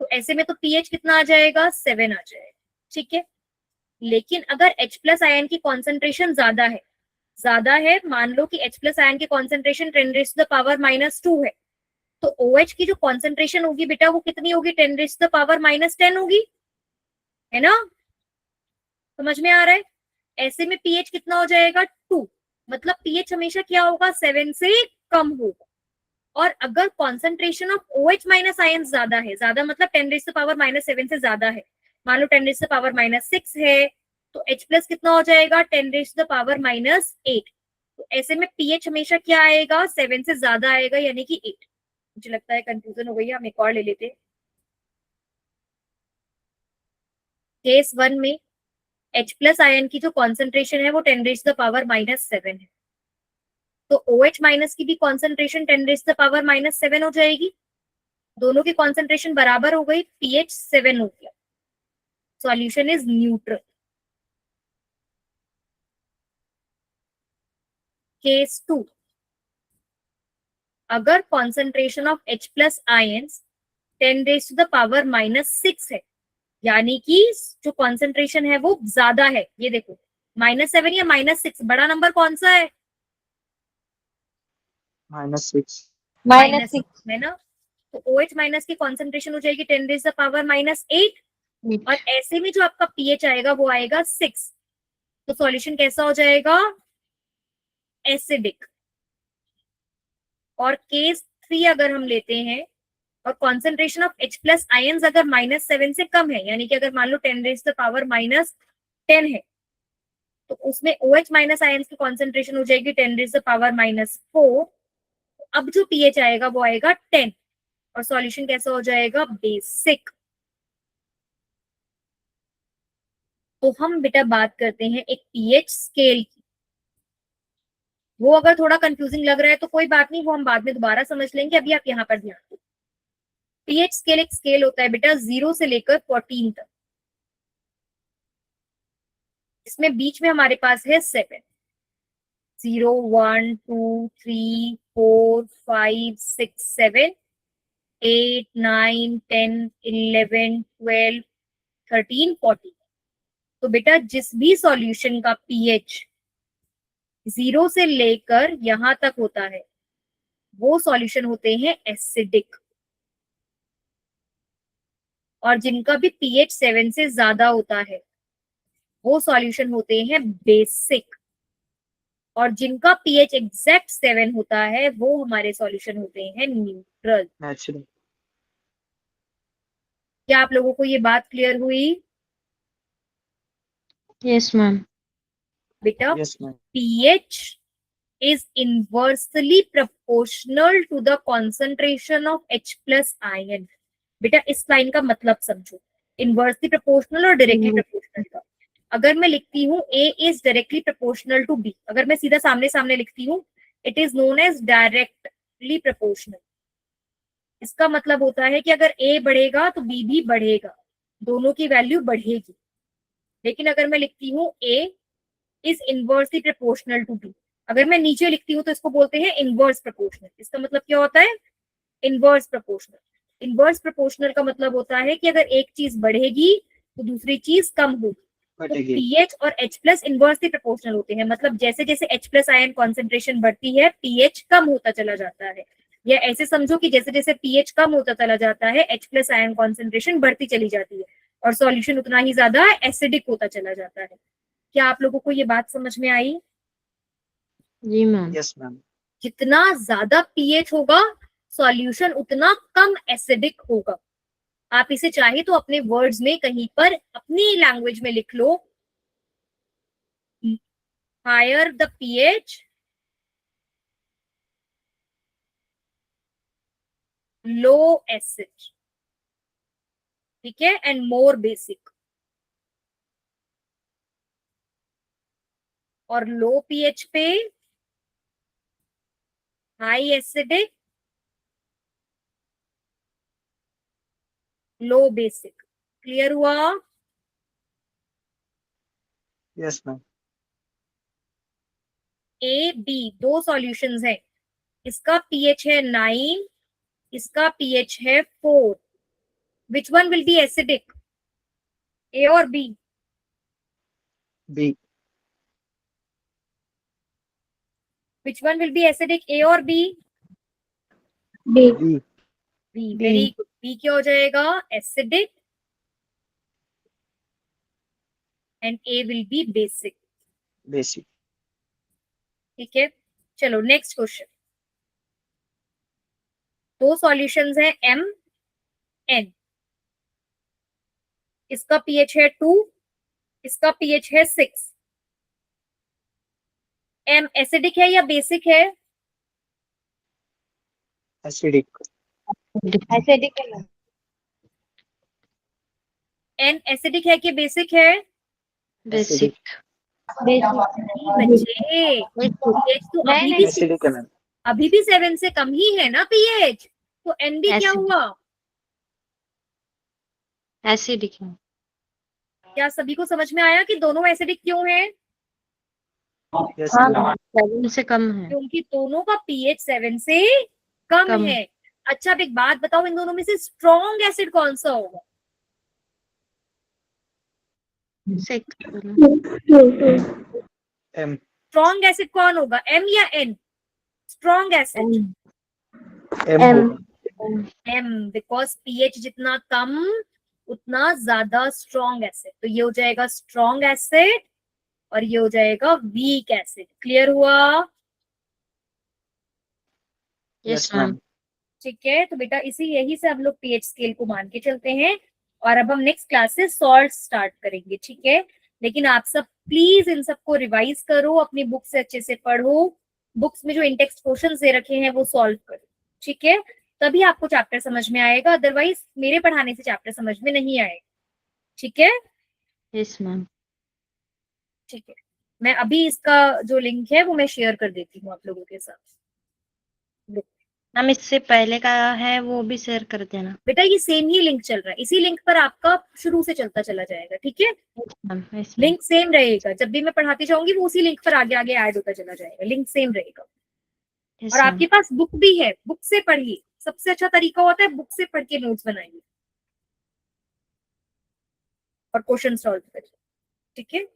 तो ऐसे में तो pH कितना आ जाएगा? 7 आ जाएगा, ठीक है। लेकिन अगर H प्लस आयन की कॉन्सेंट्रेशन ज्यादा है, मान लो कि H प्लस आयन की कॉन्सेंट्रेशन 10⁻⁻2 है, तो OH की जो कॉन्सेंट्रेशन होगी बेटा वो कितनी होगी? 10⁻10 होगी, है ना? समझ में आ रहा है? ऐसे में pH कितना हो जाएगा? 2। मतलब pH हमेशा क्या होगा? 7 से कम होगा। और अगर concentration of OH minus ion ज्यादा मतलब 10⁻⁻7 से ज्यादा है, मान लो 10⁻⁻6 है, तो H प्लस कितना हो जाएगा? 10⁻⁻8। तो ऐसे में pH हमेशा क्या आएगा? 7 से ज्यादा आएगा, यानी कि 8। मुझे लगता है कंफ्यूजन हो गई है, हम एक और ले लेते हैं। केस 1 में H प्लस आयन की जो कॉन्सेंट्रेशन है वो 10⁻⁻7 है, तो OH माइनस की भी कॉन्सेंट्रेशन 10⁻⁻7 हो जाएगी। दोनों की कॉन्सेंट्रेशन बराबर हो गई, pH 7 हो गया। Solution is neutral. केस 2, अगर concentration of H plus ions 10⁻⁻6 है, यानी कि जो कॉन्सेंट्रेशन है वो ज्यादा है, ये देखो -7 या -6, बड़ा नंबर कौन सा है? -6 -6 है ना? तो OH माइनस की कॉन्सेंट्रेशन हो जाएगी 10⁻⁻8, और ऐसे में जो आपका pH आएगा वो आएगा 6। तो सॉल्यूशन कैसा हो जाएगा? एसिडिक। और केस 3 अगर हम लेते हैं और concentration of H plus ions अगर -7 से कम है, यानी कि अगर मान लो 10⁻⁻10 है, तो उसमें OH माइनस आयंस की कॉन्सेंट्रेशन हो जाएगी 10⁻⁴। अब जो pH आएगा वो आएगा 10, और सॉल्यूशन कैसा हो जाएगा? बेसिक। तो हम बेटा बात करते हैं एक pH स्केल की। वो अगर थोड़ा कंफ्यूजिंग लग रहा है तो कोई बात नहीं, वो हम बाद में दोबारा समझ लेंगे, अभी आप यहाँ पर ध्यान दो। pH स्केल एक स्केल होता है बेटा 0 से लेकर 14 तक। इसमें बीच में हमारे पास है 7, 0, 1, 2, 3, 4, 5, 6, 7, 8, 9, 10, 11, 12, 13, 14। तो बेटा जिस भी सॉल्यूशन का pH 0 से लेकर यहां तक होता है वो सॉल्यूशन होते हैं एसिडिक, और जिनका भी pH 7 से ज्यादा होता है वो सॉल्यूशन होते हैं बेसिक, और जिनका pH एग्जैक्ट 7 होता है वो हमारे सॉल्यूशन होते हैं न्यूट्रल। नेचुरल। क्या आप लोगों को ये बात क्लियर हुई? Yes ma'am. बेटा yes ma'am. pH is inversely proportional to the concentration of H plus ion। बेटा इस लाइन का मतलब समझो, इनवर्सली प्रोपोर्शनल और डायरेक्टली प्रोपोर्शनल का। अगर मैं लिखती हूँ A is directly proportional to B, अगर मैं सीधा सामने सामने लिखती हूँ, it is known as directly proportional. इसका मतलब होता है कि अगर A बढ़ेगा तो B भी बढ़ेगा, दोनों की वैल्यू बढ़ेगी। लेकिन अगर मैं लिखती हूँ A is inversely proportional to B, अगर मैं नीचे लिखती हूँ तो इसको बोलते हैं इनवर्स प्रोपोर्शनल। इसका मतलब क्या होता है? Inverse proportional. इनवर्स प्रोपोर्शनल का मतलब होता है कि अगर एक चीज बढ़ेगी तो दूसरी चीज कम होगी। तो pH और H प्लस इनवर्सली प्रोपोर्शनल होते हैं, मतलब जैसे जैसे H प्लस आयन कॉन्सेंट्रेशन बढ़ती है pH कम होता चला जाता है, या ऐसे समझो कि जैसे जैसे pH कम होता चला जाता है H प्लस आयन कॉन्सेंट्रेशन बढ़ती चली जाती है, और सॉल्यूशन उतना ही ज्यादा एसिडिक होता चला जाता है। क्या आप लोगों को ये बात समझ में आई? जी मैम। Yes ma'am. जितना ज्यादा पीएच होगा सॉल्यूशन उतना कम एसिडिक होगा। आप इसे चाहे तो अपने वर्ड्स में कहीं पर अपनी लैंग्वेज में लिख लो, higher the pH low acid, ठीक है, एंड मोर बेसिक। और लो पीएच पे high acidic, low basic. Clear हुआ? Yes ma'am. ए बी दो सॉल्यूशंस हैं, इसका पीएच है 9, इसका पीएच है 4। Which one will be acidic, A और B? B. Which one will be acidic, A और B? B. B. B. B. Very good. B क्या हो जाएगा? Acidic, and A will be basic. Basic. ठीक है, चलो नेक्स्ट क्वेश्चन। दो solutions हैं एम एन, इसका पीएच है 2, इसका पीएच है 6। एम एसिडिक है या बेसिक है? एसिडिक। Acidic है मैम। एन एसिडिक है कि बेसिक है? Basic. बच्चे पीएच तो नहीं, अभी नहीं। भी एसिडिक है मैम। अभी भी 7 से कम ही है ना पीएच, तो एन भी क्या Acidic. हुआ? Acidic है। क्या सभी को समझ में आया कि दोनों एसिडिक क्यों हैं? यस हाँ मैम। मैम, 7 से कम है। क्योंकि दोनों का पीएच 7 से कम कम। है। अच्छा अब एक बात बताओ, इन दोनों में से स्ट्रॉन्ग एसिड कौन सा होगा? Six. एम। स्ट्रॉन्ग एसिड कौन होगा, एम या N? Strong acid M M. होगा। एम, बिकॉज पीएच जितना कम उतना ज्यादा स्ट्रॉन्ग एसिड। तो ये हो जाएगा स्ट्रॉन्ग एसिड और ये हो जाएगा वीक एसिड। क्लियर हुआ? Yes ma'am. ठीक है, तो बेटा इसी यही से हम लोग पीएच स्केल को मान के चलते हैं। और अब हम नेक्स्ट क्लास से सॉल्ट स्टार्ट करेंगे, ठीक है। लेकिन आप सब प्लीज इन सबको रिवाइज करो, अपनी बुक से अच्छे से पढ़ो, बुक्स में जो इंटेक्स्ट क्वेश्चंस दे रखे हैं वो सॉल्व करो, ठीक है। तभी आपको चैप्टर समझ में आएगा, अदरवाइज मेरे पढ़ाने से चैप्टर समझ में नहीं आएगा, ठीक है। Yes ma'am. ठीक है, मैं अभी इसका जो लिंक है वो मैं शेयर कर देती हूँ आप लोगों के साथ। मैम इससे पहले का है वो भी शेयर कर देना। बेटा ये सेम ही लिंक चल रहा है, इसी लिंक पर आपका शुरू से चलता चला जाएगा, ठीक है। Ma'am, yes ma'am. Link same रहेगा, जब भी मैं पढ़ाती जाऊंगी वो उसी लिंक पर आगे आगे ऐड होता चला जाएगा, लिंक सेम रहेगा। Yes और आपके मैम। पास बुक भी है, बुक से पढ़िए, सबसे अच्छा तरीका होता है बुक से पढ़ के नोट्स बनाइए और क्वेश्चन सॉल्व करिए, ठीक है।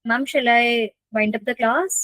Ma'am, shall I wind up the class?